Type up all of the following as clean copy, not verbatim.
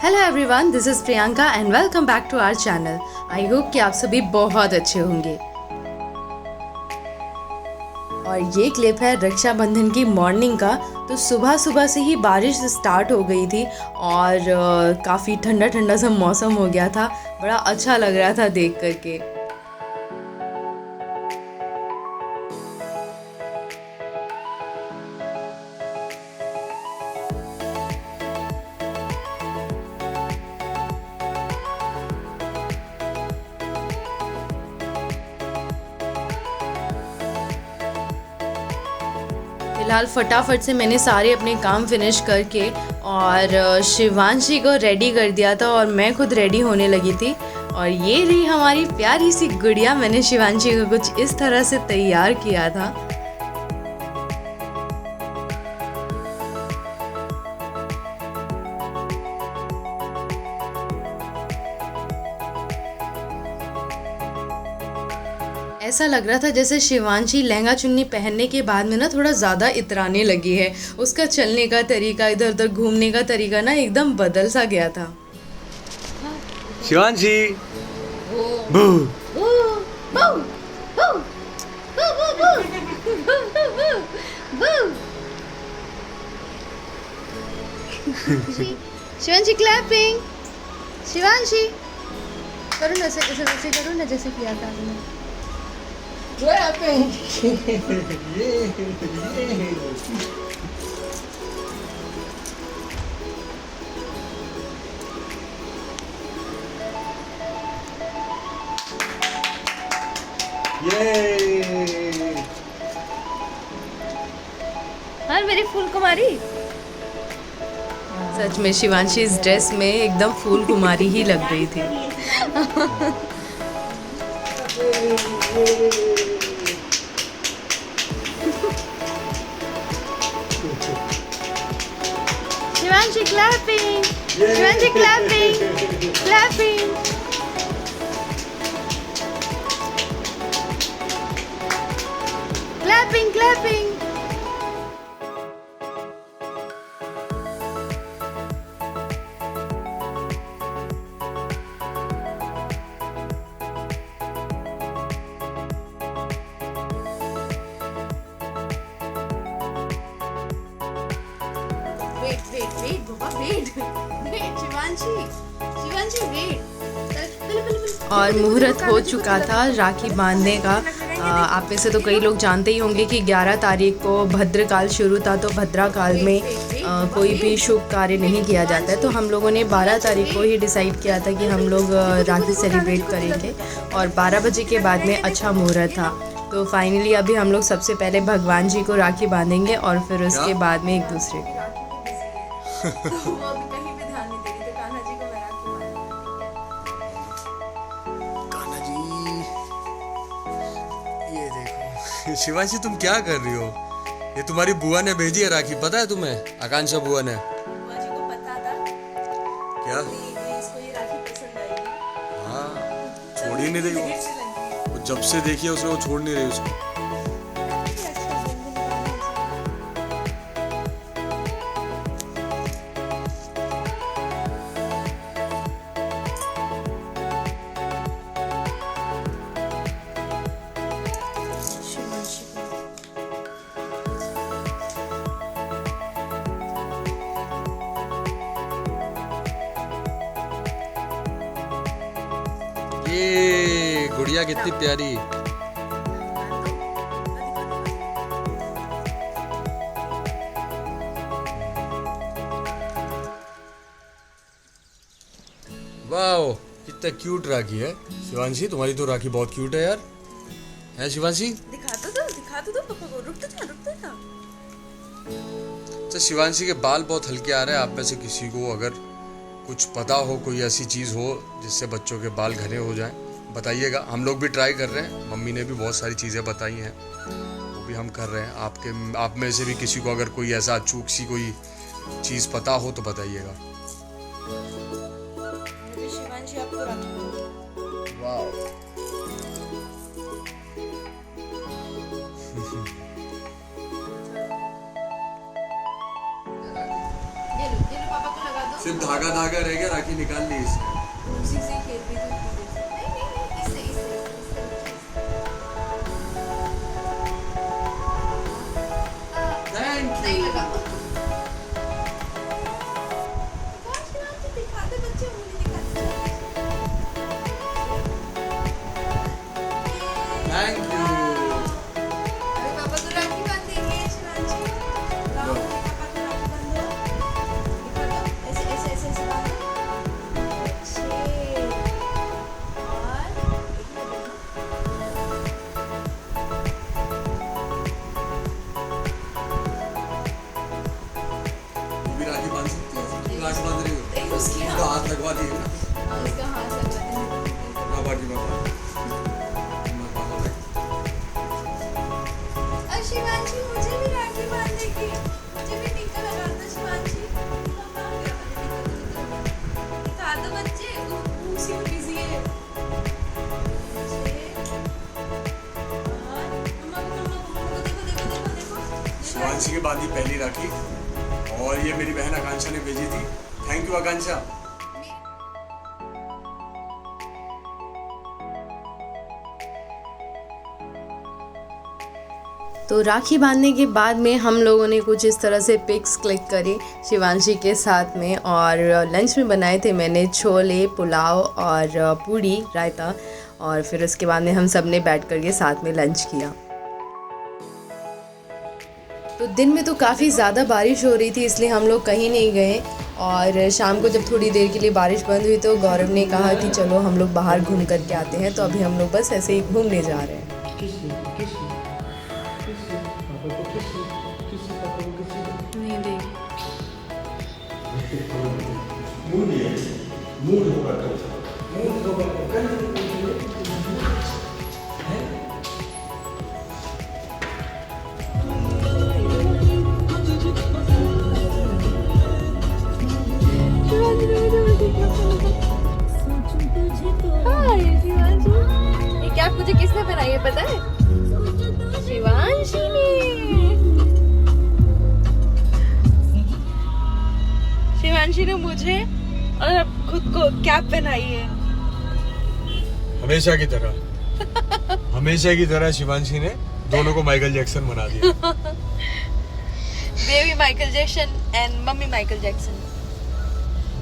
Hello everyone, this is Priyanka and welcome back to our channel. I hope कि आप सभी बहुत अच्छे होंगे। और ये क्लिप है रक्षाबंधन की मॉर्निंग का। तो सुबह सुबह से ही बारिश स्टार्ट हो गई थी और काफ़ी ठंडा ठंडा सा मौसम हो गया था। बड़ा अच्छा लग रहा था देख करके। फिलहाल फटाफट से मैंने सारे अपने काम फिनिश करके और शिवांशी को रेडी कर दिया था और मैं खुद रेडी होने लगी थी। और ये रही हमारी प्यारी सी गुड़िया। मैंने शिवांशी को कुछ इस तरह से तैयार किया था। ऐसा लग रहा था जैसे शिवांशी लहंगा चुन्नी पहनने के बाद में ना थोड़ा ज़्यादा इतराने लगी है। उसका चलने का तरीका, इधर उधर घूमने का तरीका ना एकदम बदल सा गया था। शिवांशी बू शिवांशी क्लैपिंग। शिवांशी करो ना, ऐसे ऐसे करो ना जैसे किया था आपने। What happened? हाँ मेरी फूल कुमारी। सच में शिवांशी इस ड्रेस में एकदम फूल कुमारी ही लग रही थी। Shivanshi clapping. Shivanshi clapping clapping. Clapping clapping. Wait बाबा वेट शिवांशी वेट। और मुहूर्त हो चुका था राखी बांधने का। आप में से तो कई लोग जानते ही होंगे कि 11 तारीख को भद्रकाल शुरू था। तो भद्रकाल में कोई भी शुभ कार्य नहीं किया जाता है। तो हम लोगों ने 12 तारीख को ही डिसाइड किया था कि हम लोग राखी सेलिब्रेट करेंगे और 12 बजे के बाद में अच्छा मुहूर्त था। तो फाइनली अभी हम लोग सबसे पहले भगवान जी को राखी बांधेंगे और फिर उसके बाद में एक दूसरे को। वो अभी कहीं भी ध्यान नहीं दे रही, तो कान्हा जी को मैं राखी बांधूंगी। कान्हा जी, ये देखो। शिवांशी तुम क्या कर रही हो? ये तुम्हारी बुआ ने भेजी है राखी, पता है तुम्हें? आकांक्षा बुआ ने। बुआ जी को पता था क्या? इसको ये राखी पसंद आएगी। हाँ, छोड़ ही नहीं रही वो जब से देखी है उसने, वो छोड़ नहीं रही उसको। ये गुड़िया कितनी प्यारी। वाओ, कितना क्यूट राखी है। शिवांशी तुम्हारी तो राखी बहुत क्यूट है यार। है शिवांशी? दिखा दो पापा को। रुक तो जा। तो शिवांशी के बाल बहुत हल्के आ रहे हैं। आप में से किसी को अगर कुछ पता हो, कोई ऐसी चीज़ हो जिससे बच्चों के बाल घने हो जाएं, बताइएगा। हम लोग भी ट्राई कर रहे हैं। मम्मी ने भी बहुत सारी चीज़ें बताई हैं, वो भी हम कर रहे हैं। आप में से भी किसी को अगर कोई ऐसा अचूक सी कोई चीज़ पता हो तो बताइएगा। शिवांशी आपको राखी। वाह, सिर्फ धागा धागा रह गया, राखी निकाल ली इसने। उसी से खेल रही थी थोड़ी सी। नहीं, इससे। थैंक नहीं यू। लगा। दिखाते बच्चे उंगली दिखाते। Thank you. अरे पापा को राखी बांधेंगे शिवांशी। लाओ पापा को राखी बांधो। दिखा दो। ऐसे बांधो। अच्छे। और वो भी राखी बांध सकती है, राखी बांध रही हो एक उसकी उसका हाथ लगवा दिए ना। उसका हाथ लगा देना। बाबा की बाबा और शिवांशी मुझे भी राखी बांधेगी। मुझे भी टीका लगा दो शिवांशी। मम्मा मेरा टीका दिखा दो बच्चे। उसी में बिजी है। और मम्मा को देखो। शिवांशी के बाद ही पहली राखी, और ये मेरी बहन आकांक्षा ने भेजी थी। थैंक यू आकांक्षा। तो राखी बांधने के बाद में हम लोगों ने कुछ इस तरह से पिक्स क्लिक करी शिवांशी के साथ में, और लंच में बनाए थे मैंने छोले, पुलाव और पूड़ी, रायता, और फिर उसके बाद में हम सब ने बैठ कर के साथ में लंच किया। तो दिन में तो काफ़ी ज़्यादा बारिश हो रही थी, इसलिए हम लोग कहीं नहीं गए, और शाम को जब थोड़ी देर के लिए बारिश बंद हुई तो गौरव ने कहा कि चलो हम लोग बाहर घूम करके आते हैं। तो अभी हम लोग बस ऐसे ही घूमने जा रहे हैं। नहीं देख हाय शिवांशी। ये क्या मुझे किसने पहनाई है पता है? शिवांशी ने। शिवांशी ने मुझे और अब खुद को कैप पहनाई है। हमेशा की तरह शिवांशी ने दोनों को माइकल जैक्सन बना दिया। Baby Michael Jackson and mummy Michael Jackson.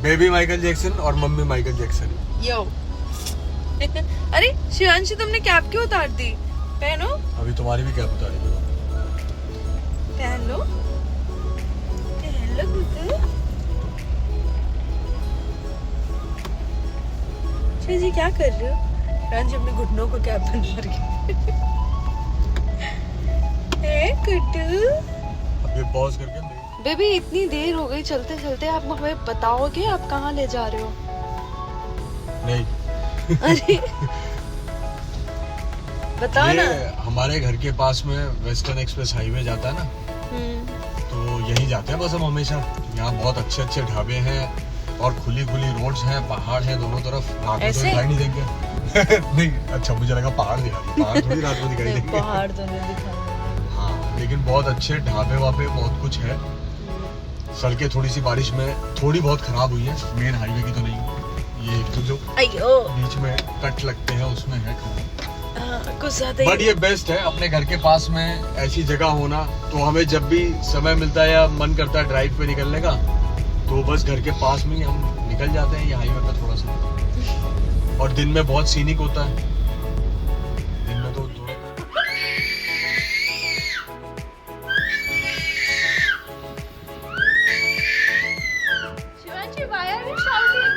Baby Michael Jackson और मम्मी माइकल जैक्सन। यो। अरे शिवांशी तुमने कैप क्यों उतार दी? पहनो। अभी तुम्हारी भी कैप उतारी दो। पहन लो। पहन लो गुड्डू। जी क्या कर रहे हो? शिवांशी अपने घुटनों को कैप बनवा रही है। गुड्डू। अब ये पॉज करके बेबी इतनी देर हो गई चलते चलते, आप हमें बताओगे आप कहाँ ले जा रहे हो? नहीं। अरे बताओ ना। हमारे घर के पास में वेस्टर्न एक्सप्रेस हाईवे जाता है ना, तो यही जाते हैं बस हम हमेशा। यहाँ बहुत अच्छे अच्छे ढाबे हैं और खुली खुली रोड्स हैं, पहाड़ हैं दोनों तरफ। रात में तो ऐसे? दिखाई नहीं देंगे। नहीं, अच्छा मुझे लगा पहाड़ दिखा दिए। पहाड़ थोड़ी रात में दिखाई नहीं, देंगे। पहाड़ तो नहीं दिखा। हाँ, लेकिन बहुत अच्छे ढाबे वाबे बहुत कुछ है। सड़कें थोड़ी सी बारिश में थोड़ी बहुत खराब हुई है, मेन हाईवे की तो नहीं। ये तो जो अयो बीच में कट लगते हैं उसमें है खराब। कुछ ज्यादा बट ये बेस्ट है अपने घर के पास में ऐसी जगह होना। तो हमें जब भी समय मिलता है या मन करता है ड्राइव पे निकलने का, तो बस घर के पास में ही हम निकल जाते हैं ये हाईवे पे थोड़ा सा। और दिन में बहुत सीनिक होता है। दिन में तो Shivanshi why are you shouting?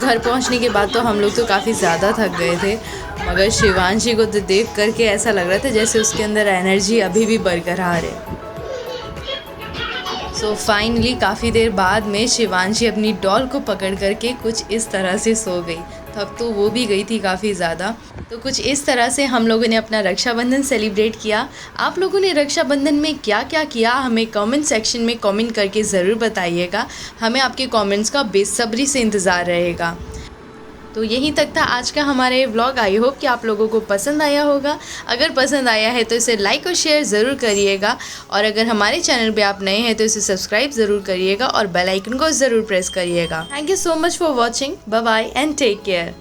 घर पहुंचने के बाद तो हम लोग तो काफ़ी ज़्यादा थक गए थे, मगर शिवांशी को तो देख करके ऐसा लग रहा था जैसे उसके अंदर एनर्जी अभी भी बरकरार है। सो फाइनली काफ़ी देर बाद में शिवांशी अपनी डॉल को पकड़ करके कुछ इस तरह से सो गई। थक तो वो भी गई थी काफ़ी ज़्यादा। तो कुछ इस तरह से हम लोगों ने अपना रक्षाबंधन सेलिब्रेट किया। आप लोगों ने रक्षाबंधन में क्या क्या किया हमें कमेंट सेक्शन में कमेंट करके ज़रूर बताइएगा। हमें आपके कमेंट्स का बेसब्री से इंतज़ार रहेगा। तो यहीं तक था आज का हमारा ये व्लॉग। आई होप कि आप लोगों को पसंद आया होगा। अगर पसंद आया है तो इसे लाइक और शेयर ज़रूर करिएगा, और अगर हमारे चैनल पे आप नए हैं तो इसे सब्सक्राइब ज़रूर करिएगा और बेल आइकन को ज़रूर प्रेस करिएगा। Thank you so much for watching. Bye bye and take care.